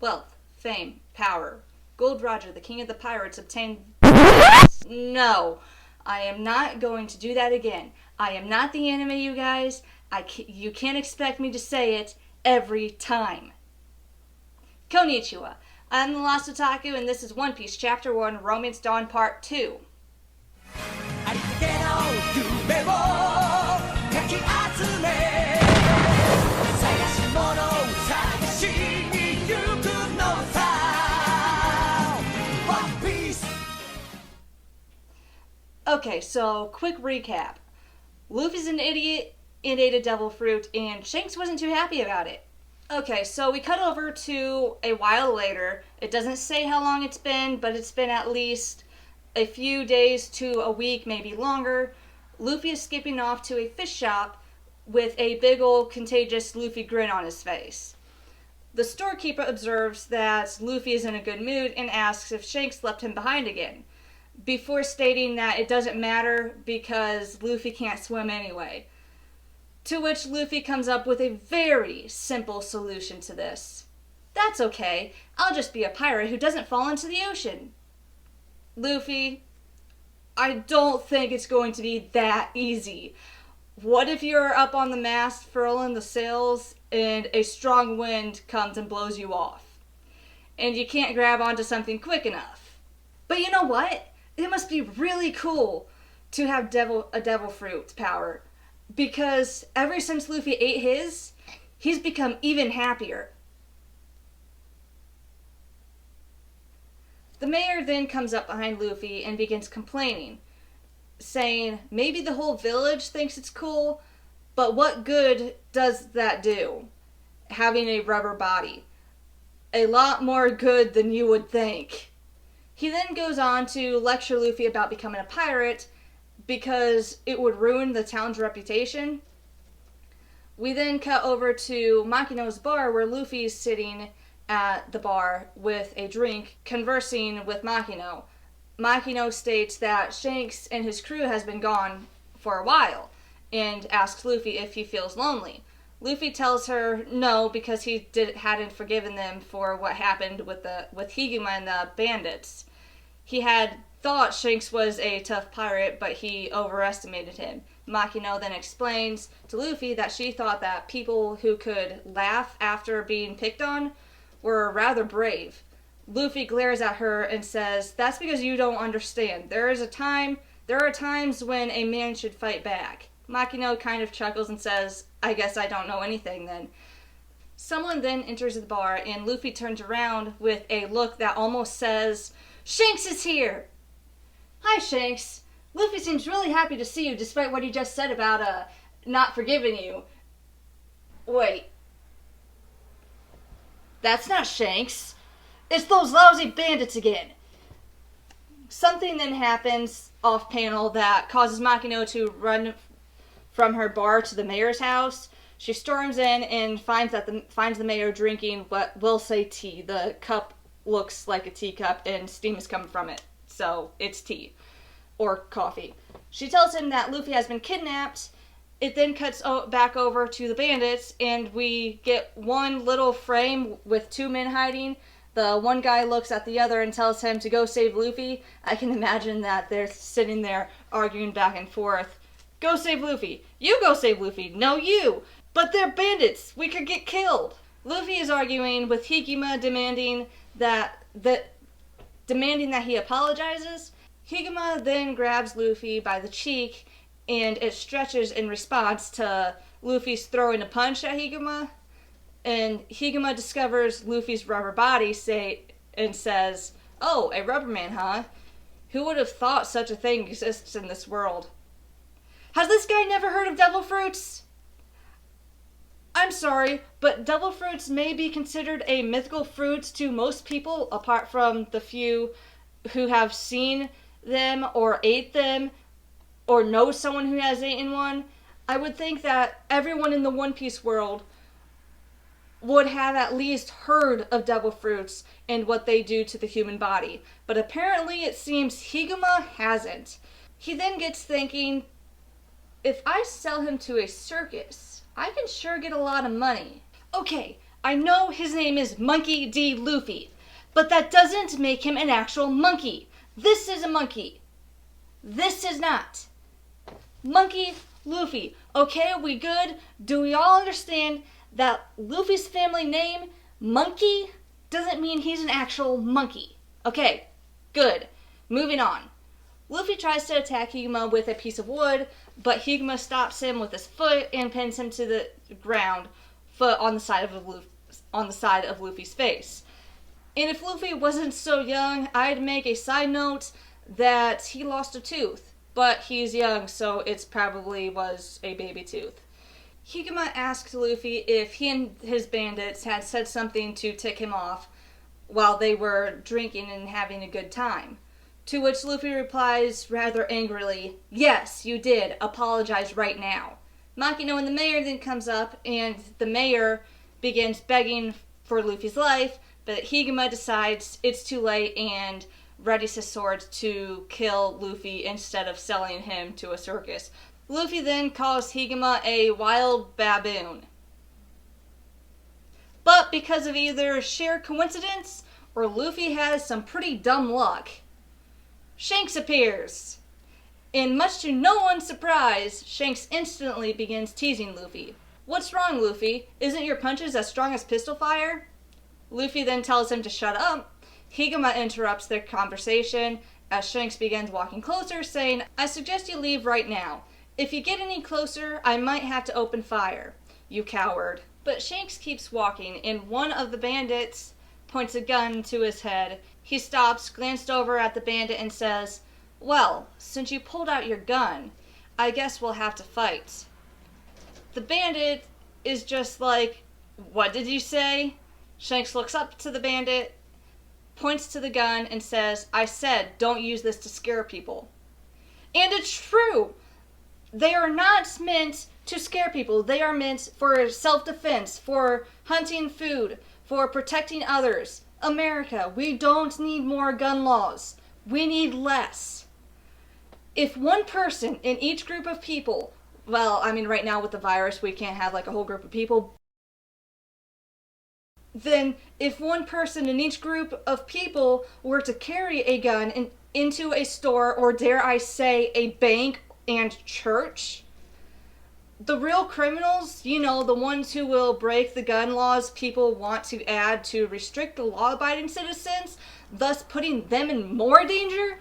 wealth, fame, power. Gold Roger, the king of the pirates, obtained... No, I am not going to do that again. I am not the anime, you guys. You can't expect me to say it every time. Konnichiwa. I'm the Lost Otaku, and this is One Piece Chapter 1, Romance Dawn Part 2. Okay, so quick recap. Luffy's an idiot and ate a devil fruit, and Shanks wasn't too happy about it. Okay, so we cut over to a while later. It doesn't say how long it's been, but it's been at least a few days to a week, maybe longer. Luffy is skipping off to a fish shop with a big old contagious Luffy grin on his face. The storekeeper observes that Luffy is in a good mood and asks if Shanks left him behind again, before stating that it doesn't matter because Luffy can't swim anyway. To which Luffy comes up with a very simple solution to this. That's okay, I'll just be a pirate who doesn't fall into the ocean. Luffy, I don't think it's going to be that easy. What if you're up on the mast furling the sails and a strong wind comes and blows you off? And you can't grab onto something quick enough. But you know what? It must be really cool to have a devil fruit power. Because ever since Luffy ate his, he's become even happier. The mayor then comes up behind Luffy and begins complaining, saying maybe the whole village thinks it's cool, but what good does that do, having a rubber body? A lot more good than you would think. He then goes on to lecture Luffy about becoming a pirate, because it would ruin the town's reputation. We then cut over to Makino's bar, where Luffy's sitting at the bar with a drink, conversing with Makino. Makino states that Shanks and his crew has been gone for a while, and asks Luffy if he feels lonely. Luffy tells her no, because he hadn't forgiven them for what happened with Higuma and the bandits. He had thought Shanks was a tough pirate, but he overestimated him. Makino then explains to Luffy that she thought that people who could laugh after being picked on were rather brave. Luffy glares at her and says, "That's because you don't understand. There are times when a man should fight back." Makino kind of chuckles and says, "I guess I don't know anything then." Someone then enters the bar, and Luffy turns around with a look that almost says, "Shanks is here!" "Hi, Shanks. Luffy seems really happy to see you despite what he just said about, not forgiving you." Wait. That's not Shanks. It's those lousy bandits again. Something then happens off-panel that causes Makino to run from her bar to the mayor's house. She storms in and finds the mayor drinking what we'll say tea. The cup looks like a teacup and steam is coming from it. So it's tea. Or coffee. She tells him that Luffy has been kidnapped. It then cuts back over to the bandits, and we get one little frame with two men hiding. The one guy looks at the other and tells him to go save Luffy. I can imagine that they're sitting there arguing back and forth. "Go save Luffy. You go save Luffy. No, you. But they're bandits. We could get killed." Luffy is arguing with Higuma, demanding that he apologizes. Higuma then grabs Luffy by the cheek, and it stretches in response to Luffy's throwing a punch at Higuma. And Higuma discovers Luffy's rubber body and says, "Oh, a rubber man, huh? Who would have thought such a thing exists in this world? Has this guy never heard of devil fruits? I'm sorry, but devil fruits may be considered a mythical fruit to most people, apart from the few who have seen them or ate them or know someone who has eaten one. I would think that everyone in the One Piece world would have at least heard of devil fruits and what they do to the human body. But apparently it seems Higuma hasn't." He then gets thinking, if I sell him to a circus, I can sure get a lot of money. Okay, I know his name is Monkey D. Luffy, but that doesn't make him an actual monkey. This is a monkey. This is not. Monkey Luffy. Okay, we good? Do we all understand that Luffy's family name, Monkey, doesn't mean he's an actual monkey? Okay, good. Moving on. Luffy tries to attack Higuma with a piece of wood, but Higuma stops him with his foot and pins him to the ground, foot on the side of Luffy's face. And if Luffy wasn't so young, I'd make a side note that he lost a tooth. But he's young, so it probably was a baby tooth. Higuma asked Luffy if he and his bandits had said something to tick him off while they were drinking and having a good time. To which Luffy replies rather angrily, "Yes, you did. Apologize right now." Makino and the mayor then comes up, and the mayor begins begging for Luffy's life, but Higuma decides it's too late and readies his sword to kill Luffy instead of selling him to a circus. Luffy then calls Higuma a wild baboon. But because of either sheer coincidence or Luffy has some pretty dumb luck, Shanks appears. And much to no one's surprise, Shanks instantly begins teasing Luffy. "What's wrong, Luffy? Isn't your punches as strong as pistol fire?" Luffy then tells him to shut up. Higuma interrupts their conversation as Shanks begins walking closer, saying, "I suggest you leave right now. If you get any closer, I might have to open fire. You coward." But Shanks keeps walking, and one of the bandits points a gun to his head. He stops, glanced over at the bandit, and says, "Well, since you pulled out your gun, I guess we'll have to fight." The bandit is just like, "What did you say?" Shanks looks up to the bandit, points to the gun, and says, "I said don't use this to scare people." And it's true! They are not meant to scare people. They are meant for self-defense, for hunting food, for protecting others. America, we don't need more gun laws. We need less. If one person in each group of people, well, I mean right now with the virus we can't have like a whole group of people, then if one person in each group of people were to carry a gun into a store, or dare I say a bank and church, the real criminals, you know, the ones who will break the gun laws people want to add to restrict the law-abiding citizens, thus putting them in more danger,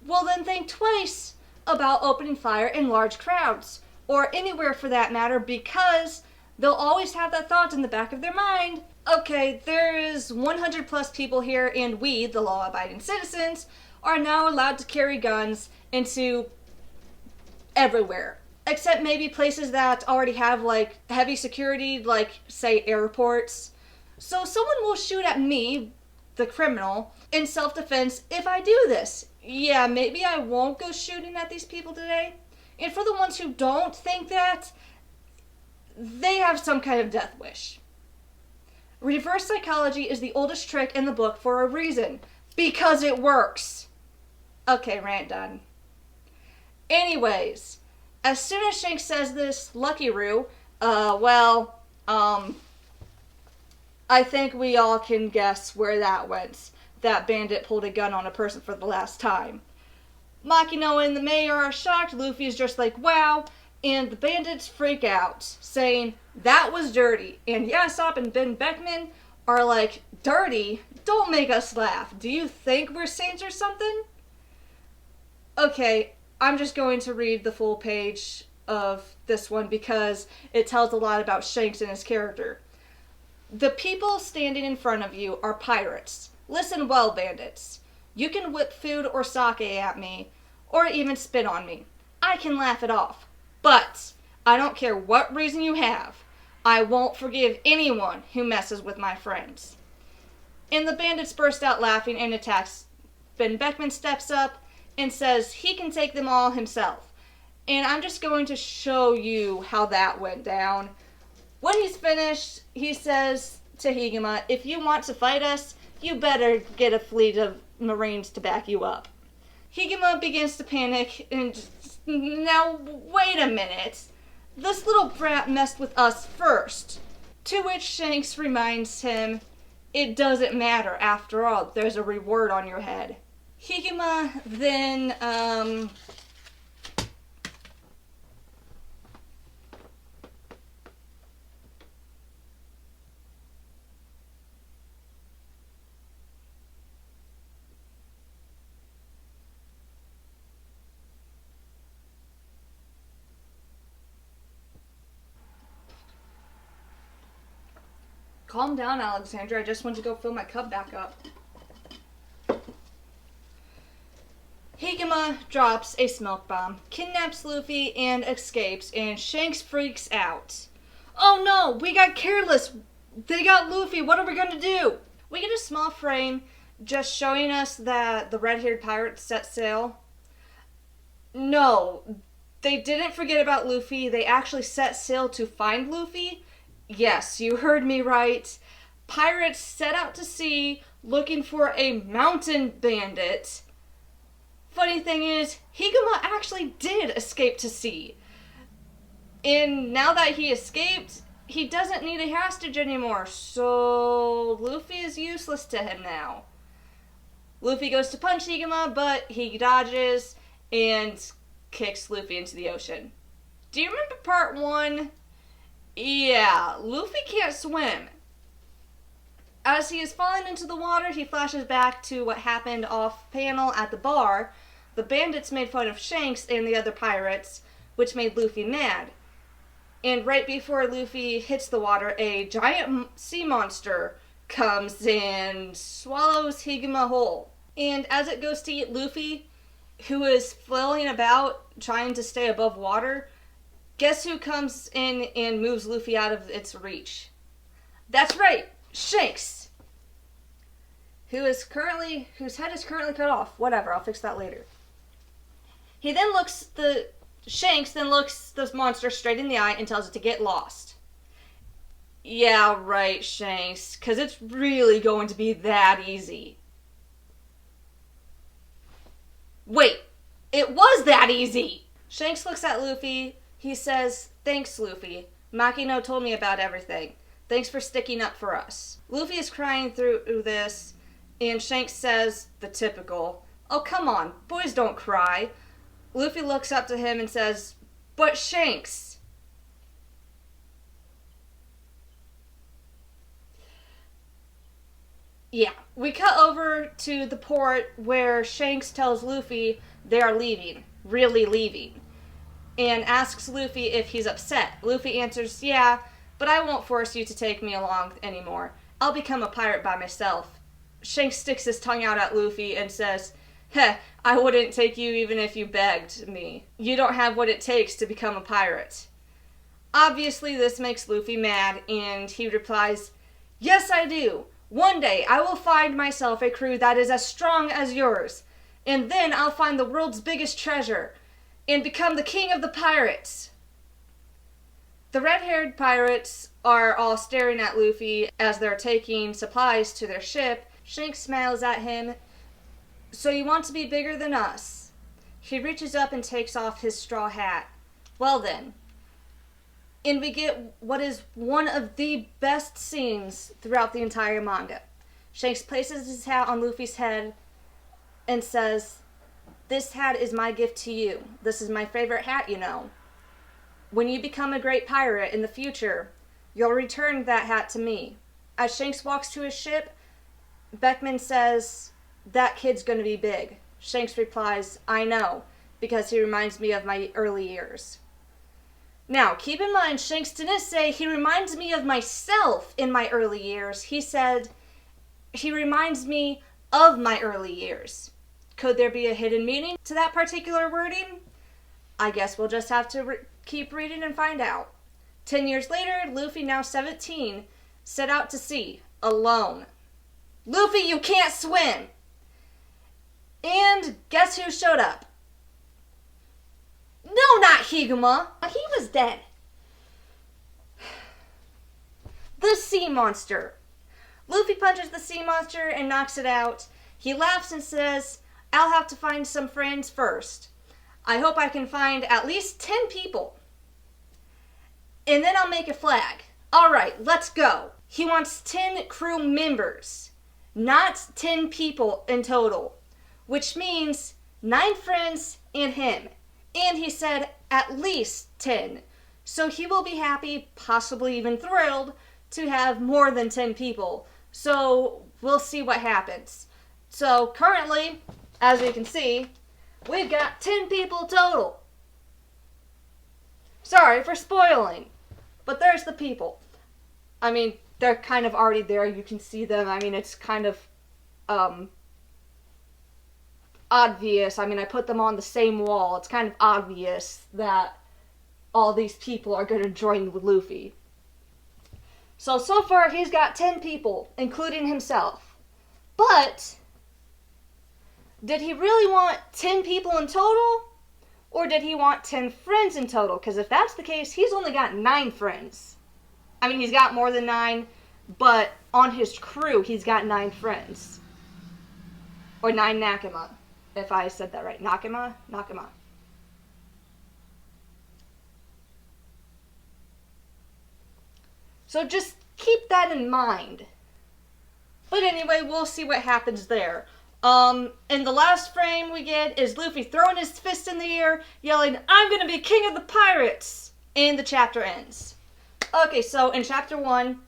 well then think twice about opening fire in large crowds, or anywhere for that matter, because they'll always have that thought in the back of their mind, okay, there is 100 plus people here, and we, the law-abiding citizens, are now allowed to carry guns into everywhere. Except maybe places that already have like heavy security, like say airports. So someone will shoot at me, the criminal, in self-defense if I do this. Yeah, maybe I won't go shooting at these people today. And for the ones who don't think that, they have some kind of death wish. Reverse psychology is the oldest trick in the book for a reason. Because it works. Okay, rant done. Anyways, as soon as Shanks says this, Lucky Roo, I think we all can guess where that went. That bandit pulled a gun on a person for the last time. Makino and the mayor are shocked. Luffy is just like, wow. And the bandits freak out, saying, "That was dirty." And Yasopp and Ben Beckman are like, "Dirty? Don't make us laugh. Do you think we're saints or something?" Okay, I'm just going to read the full page of this one because it tells a lot about Shanks and his character. "The people standing in front of you are pirates. Listen well, bandits. You can whip food or sake at me, or even spit on me. I can laugh it off. But I don't care what reason you have. I won't forgive anyone who messes with my friends." And the bandits burst out laughing and attacks. Ben Beckman steps up and says he can take them all himself. And I'm just going to show you how that went down. When he's finished, he says to Higuma, "If you want to fight us, you better get a fleet of Marines to back you up." Higuma begins to panic and now wait a minute. This little brat messed with us first. To which Shanks reminds him, it doesn't matter after all, there's a reward on your head. Higuma then, calm down, Alexandra. I just went to go fill my cup back up. Higuma drops a smoke bomb, kidnaps Luffy, and escapes, and Shanks freaks out. Oh no, we got careless. They got Luffy. What are we going to do? We get a small frame just showing us that the red-haired pirates set sail. No, they didn't forget about Luffy. They actually set sail to find Luffy. Yes, you heard me right. Pirates set out to sea looking for a mountain bandit. Funny thing is, Higuma actually did escape to sea. And now that he escaped, he doesn't need a hostage anymore. So Luffy is useless to him now. Luffy goes to punch Higuma, but he dodges and kicks Luffy into the ocean. Do you remember part 1? Yeah, Luffy can't swim. As he is falling into the water, he flashes back to what happened off panel at the bar. The bandits made fun of Shanks and the other pirates, which made Luffy mad. And right before Luffy hits the water, a giant sea monster comes and swallows Higuma whole. And as it goes to eat Luffy, who is flailing about trying to stay above water, guess who comes in and moves Luffy out of its reach? That's right, Shanks, whose head is currently cut off. Whatever, I'll fix that later. Shanks then looks this monster straight in the eye and tells it to get lost. Yeah, right, Shanks, because it's really going to be that easy. Wait, it was that easy! Shanks looks at Luffy. He says, thanks, Luffy. Makino told me about everything. Thanks for sticking up for us. Luffy is crying through this, and Shanks says, the typical, oh, come on, boys don't cry. Luffy looks up to him and says, but Shanks. Yeah, we cut over to the port where Shanks tells Luffy they are leaving, really leaving, and asks Luffy if he's upset. Luffy answers, yeah, but I won't force you to take me along anymore. I'll become a pirate by myself. Shanks sticks his tongue out at Luffy and says, heh, I wouldn't take you even if you begged me. You don't have what it takes to become a pirate. Obviously, this makes Luffy mad, and he replies, yes, I do. One day, I will find myself a crew that is as strong as yours, and then I'll find the world's biggest treasure, and become the king of the pirates. The red-haired pirates are all staring at Luffy as they're taking supplies to their ship. Shanks smiles at him. So you want to be bigger than us? He reaches up and takes off his straw hat. Well then. And we get what is one of the best scenes throughout the entire manga. Shanks places his hat on Luffy's head and says, this hat is my gift to you. This is my favorite hat, you know. When you become a great pirate in the future, you'll return that hat to me. As Shanks walks to his ship, Beckman says, that kid's gonna be big. Shanks replies, I know, because he reminds me of my early years. Now, keep in mind, Shanks didn't say he reminds me of myself in my early years. He said he reminds me of my early years. Could there be a hidden meaning to that particular wording? I guess we'll just have to keep reading and find out. 10 years later, Luffy, now 17, set out to sea, alone. Luffy, you can't swim! And guess who showed up? No, not Higuma. He was dead. The sea monster. Luffy punches the sea monster and knocks it out. He laughs and says, I'll have to find some friends first. I hope I can find at least 10 people. And then I'll make a flag. Alright, let's go. He wants 10 crew members, not 10 people in total, which means 9 friends and him. And he said at least 10. So he will be happy, possibly even thrilled, to have more than 10 people. So we'll see what happens. So currently, as you can see, we've got 10 people total. Sorry for spoiling, but there's the people. I mean, they're kind of already there. You can see them. I mean, it's kind of obvious. I mean, I put them on the same wall. It's kind of obvious that all these people are going to join with Luffy. So far he's got 10 people, including himself. But did he really want 10 people in total? Or did he want 10 friends in total? Because if that's the case, he's only got 9 friends. I mean, he's got more than 9, but on his crew, he's got 9 friends. Or 9 Nakama, if I said that right. Nakama? Nakama. So just keep that in mind. But anyway, we'll see what happens there. In the last frame we get is Luffy throwing his fist in the air, yelling, "I'm gonna be king of the pirates!" And the chapter ends. Okay, so in chapter 1,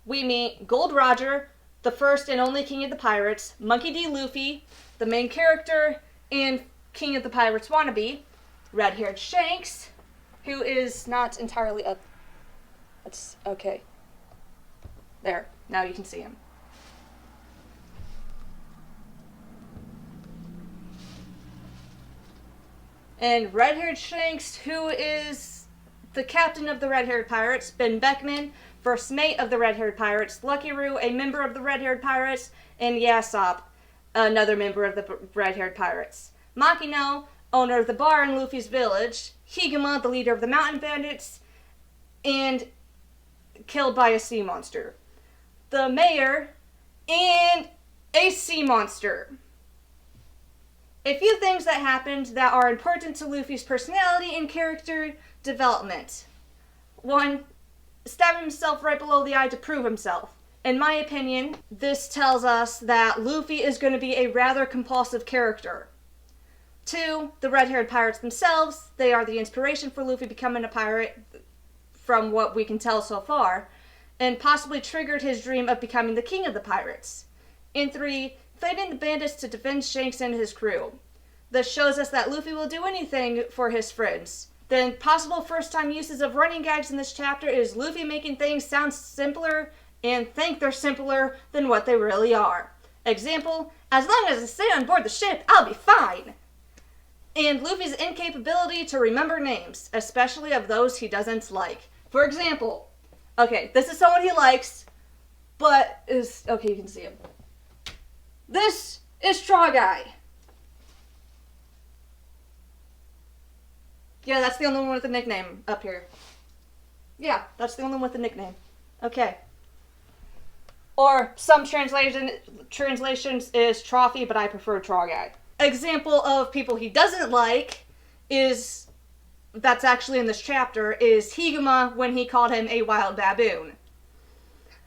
we meet Gold Roger, the first and only king of the pirates, Monkey D. Luffy, the main character and king of the pirates wannabe, red-haired Shanks, who is not entirely up. That's okay. There, now you can see him. And red-haired Shanks, who is the captain of the red-haired pirates, Ben Beckman, first mate of the red-haired pirates, Lucky Roo, a member of the red-haired pirates, and Yasop, another member of the red-haired pirates. Makino, owner of the bar in Luffy's village, Higuma, the leader of the mountain bandits, and killed by a sea monster. The mayor, and a sea monster. A few things that happened that are important to Luffy's personality and character development. 1, stabbing himself right below the eye to prove himself. In my opinion, this tells us that Luffy is going to be a rather compulsive character. 2, the red-haired pirates themselves, they are the inspiration for Luffy becoming a pirate, from what we can tell so far, and possibly triggered his dream of becoming the king of the pirates. And 3, fighting the bandits to defend Shanks and his crew. This shows us that Luffy will do anything for his friends. The possible first-time uses of running gags in this chapter is Luffy making things sound simpler and think they're simpler than what they really are. Example, "As long as I stay on board the ship, I'll be fine." And Luffy's incapability to remember names, especially of those he doesn't like. For example, okay, this is someone he likes, but is, okay, you can see him. This is Straw Guy. Yeah, that's the only one with a nickname up here. Yeah, that's the only one with a nickname. Okay. Or some translations is Trophy, but I prefer Straw Guy. Example of people he doesn't like is, that's actually in this chapter, is Higuma when he called him a wild baboon.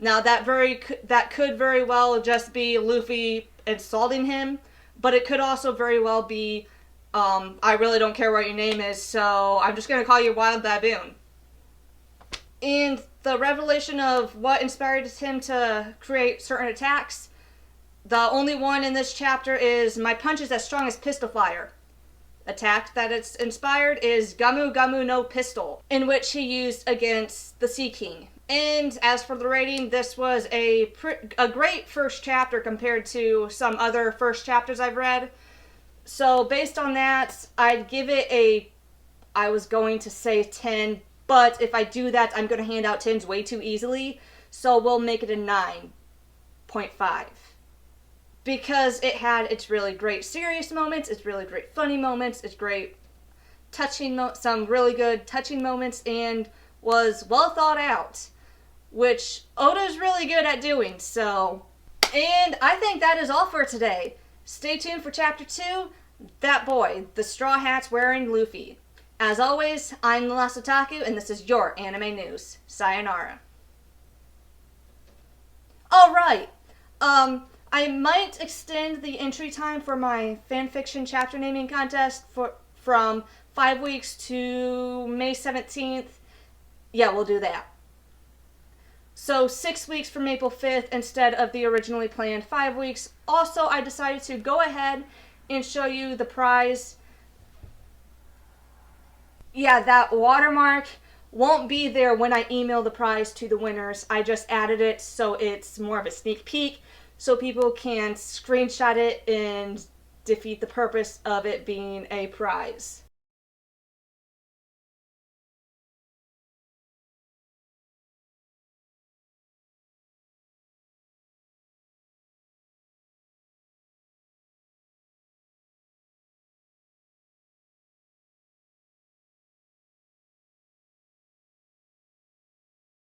Now that could very well just be Luffy insulting him, but it could also very well be, I really don't care what your name is, so I'm just going to call you Wild Baboon. And the revelation of what inspired him to create certain attacks, the only one in this chapter is "My punch is as strong as pistol fire." Attack that it's inspired is Gamu Gamu no Pistol, in which he used against the Sea King. And as for the rating, this was a great first chapter compared to some other first chapters I've read. So based on that, I'd give it I was going to say 10, but if I do that, I'm going to hand out 10s way too easily. So we'll make it a 9.5. Because it had its really great serious moments, its really great funny moments, its great touching, some really good touching moments, and was well thought out, which Oda's really good at doing, so. And I think that is all for today. Stay tuned for chapter 2, That Boy, the Straw Hats Wearing Luffy. As always, I'm the Last Otaku, and this is your anime news. Sayonara. All right. I might extend the entry time for my fanfiction chapter naming contest from 5 weeks to May 17th. Yeah, we'll do that. So 6 weeks from April 5th instead of the originally planned 5 weeks. Also, I decided to go ahead and show you the prize. Yeah, that watermark won't be there when I email the prize to the winners. I just added it so it's more of a sneak peek so people can screenshot it and defeat the purpose of it being a prize.